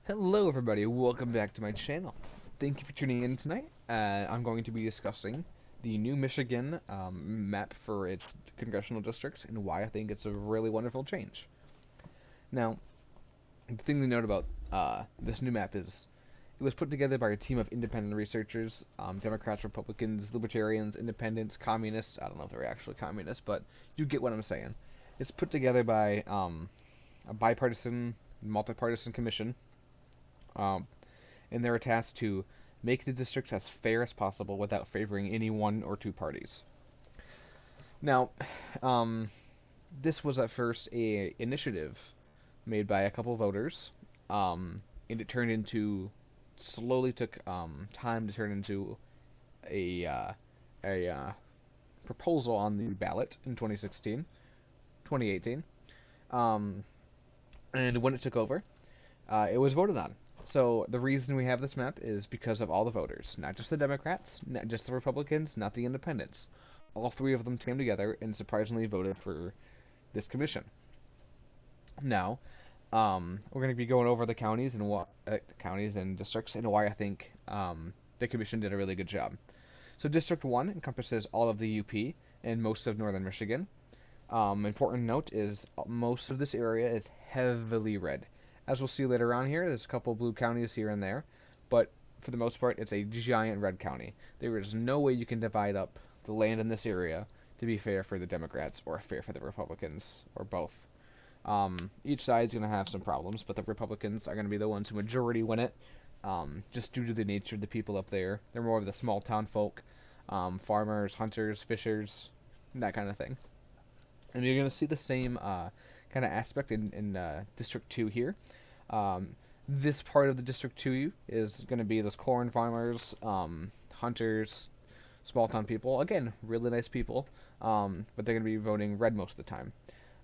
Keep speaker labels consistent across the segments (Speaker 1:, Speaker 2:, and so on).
Speaker 1: Hello everybody, welcome back to my channel. Thank you for tuning in tonight. I'm going to be discussing the new Michigan map for its congressional districts and why I think it's a really wonderful change. Now, the thing to note about this new map is it was put together by a team of independent researchers, Democrats, Republicans, Libertarians, Independents, Communists. I don't know if they're actually communists, but you get what I'm saying. It's put together by a bipartisan, multi-partisan commission, um, and they're tasked to make the districts as fair as possible without favoring any one or two parties. Now, um, this was at first a initiative made by a couple voters, and it turned into slowly took time to turn into a proposal on the ballot in 2016, 2018, um, and when it took over, it was voted on. So the reason we have this map is because of all the voters, not just the Democrats, not just the Republicans, not the Independents. All three of them came together and surprisingly voted for this commission. Now, we're going to be going over the counties and what counties and districts and why I think the commission did a really good job. So District 1 encompasses all of the UP and most of northern Michigan. Important note is most of this area is heavily red. As we'll see later on here, there's a couple blue counties here and there, but for the most part, it's a giant red county. There is no way you can divide up the land in this area to be fair for the Democrats or fair for the Republicans or both. Each side's going to have some problems, but the Republicans are going to be the ones who majority win it, just due to the nature of the people up there. They're more of the small town folk, farmers, hunters, fishers, that kind of thing. And you're going to see the same kind of aspect in District 2 here. Um, this part of the District 2 is going to be those corn farmers, hunters, small town people. Again, really nice people, but they're going to be voting red most of the time.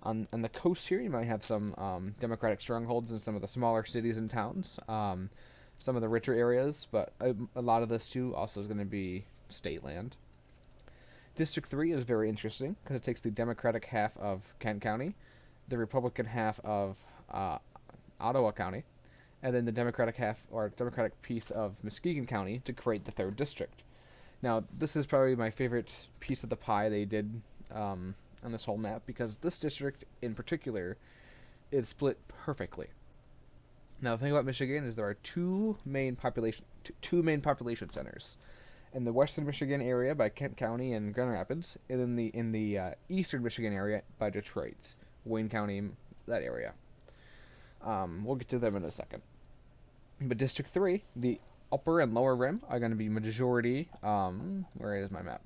Speaker 1: On the coast here, you might have some Democratic strongholds in some of the smaller cities and towns, some of the richer areas, but a lot of this too also is going to be state land. District 3 is very interesting because it takes the Democratic half of Kent County, the Republican half of uh, Ottawa County, and then the Democratic half or Democratic piece of Muskegon County to create the third district. Now, this is probably my favorite piece of the pie they did on this whole map because this district in particular is split perfectly. Now, the thing about Michigan is there are two main population centers in the western Michigan area by Kent County and Grand Rapids, and in the eastern Michigan area by Detroit, Wayne County, that area. We'll get to them in a second. But District 3, the upper and lower rim are going to be majority. Where is my map?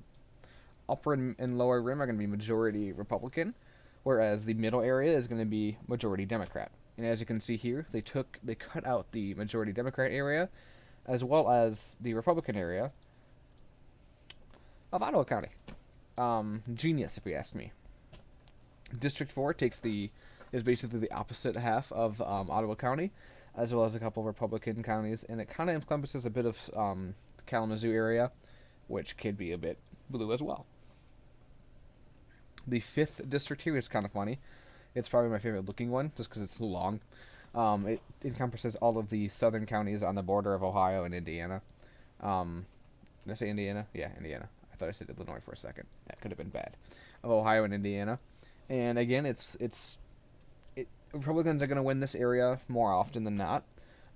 Speaker 1: Upper and lower rim are going to be majority Republican, whereas the middle area is going to be majority Democrat. And as you can see here, they cut out the majority Democrat area as well as the Republican area of Ottawa County. Genius, if you ask me. District 4 is basically the opposite half of Ottawa County, as well as a couple of Republican counties, and it kind of encompasses a bit of the Kalamazoo area, which could be a bit blue as well. The 5th district here is kind of funny. It's probably my favorite looking one, just because it's so long. It encompasses all of the southern counties on the border of Ohio and Indiana. Did I say Indiana? Yeah, Indiana. I thought I said Illinois for a second. That could have been bad. Of Ohio and Indiana, and again, Republicans are going to win this area more often than not.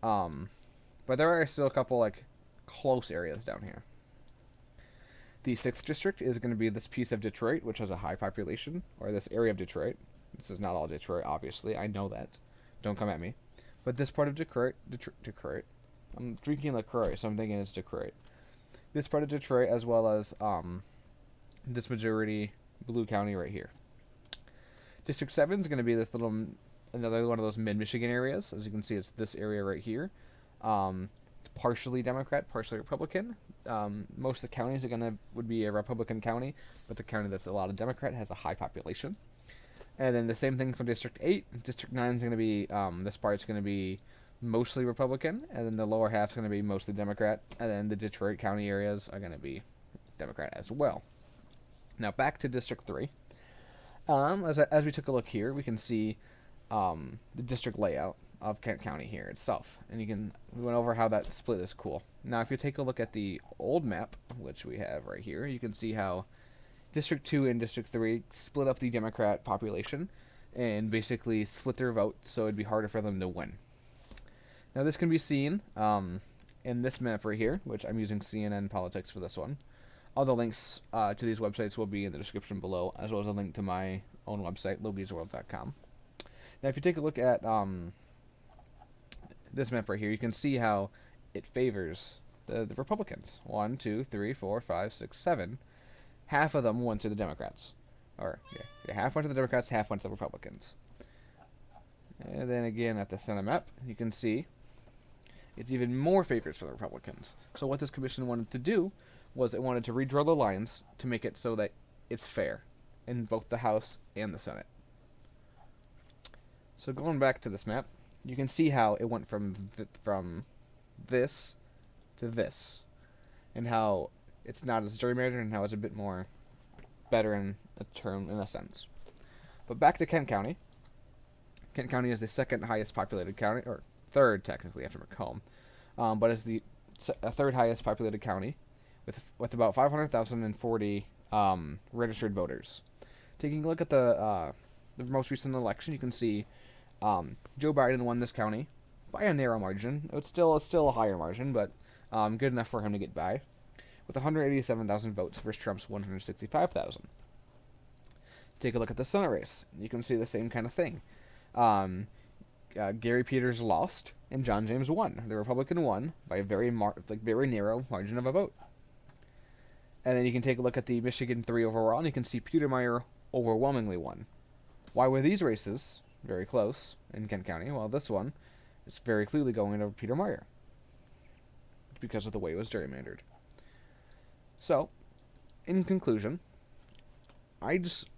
Speaker 1: But there are still a couple like close areas down here. The 6th district is going to be this piece of Detroit, which has a high population, or this area of Detroit. This is not all Detroit, obviously. I know that. Don't come at me. But this part of Detroit. I'm drinking LaCroix, so I'm thinking it's Detroit. This part of Detroit, as well as this majority blue county right here. District 7 is going to be another one of those mid-Michigan areas. As you can see, it's this area right here. It's partially Democrat, partially Republican. Most of the counties would be a Republican county, but the county that's a lot of Democrat has a high population. And then the same thing for District 8. District 9 is going to be, this part's going to be mostly Republican, and then the lower half's going to be mostly Democrat, and then the Detroit County areas are going to be Democrat as well. Now back to District 3. As we took a look here, we can see the district layout. of Kent County here itself. And we went over how that split is cool. Now, if you take a look at the old map, which we have right here, you can see how District 2 and District 3 split up the Democrat population and basically split their vote so it'd be harder for them to win. Now, this can be seen in this map right here, which I'm using CNN Politics for this one. All the links to these websites will be in the description below, as well as a link to my own website, logiesworld.com. Now, if you take a look at this map right here, you can see how it favors the Republicans. 1, 2, 3, 4, 5, 6, 7. Half of them went to the Democrats. Half went to the Democrats, half went to the Republicans. And then again at the Senate map, you can see it's even more favors for the Republicans. So what this commission wanted to do was it wanted to redraw the lines to make it so that it's fair in both the House and the Senate. So going back to this map, you can see how it went from this to this, and how it's not as gerrymandered and how it's a bit more better in a sense. But back to Kent County. Kent County is the second highest populated county, or third technically after Macomb, but it's the third highest populated county with about 500,040 registered voters. Taking a look at the most recent election, you can see Joe Biden won this county by a narrow margin. It's still a higher margin, but good enough for him to get by, with 187,000 votes versus Trump's 165,000. Take a look at the Senate race. You can see the same kind of thing. Gary Peters lost, and John James won. The Republican won by a very narrow margin of a vote. And then you can take a look at the Michigan 3 overall, and you can see Peter Meyer overwhelmingly won. Why were these races very close in Kent County? Well, this one is very clearly going to Peter Meyer because of the way it was gerrymandered. So, in conclusion, I just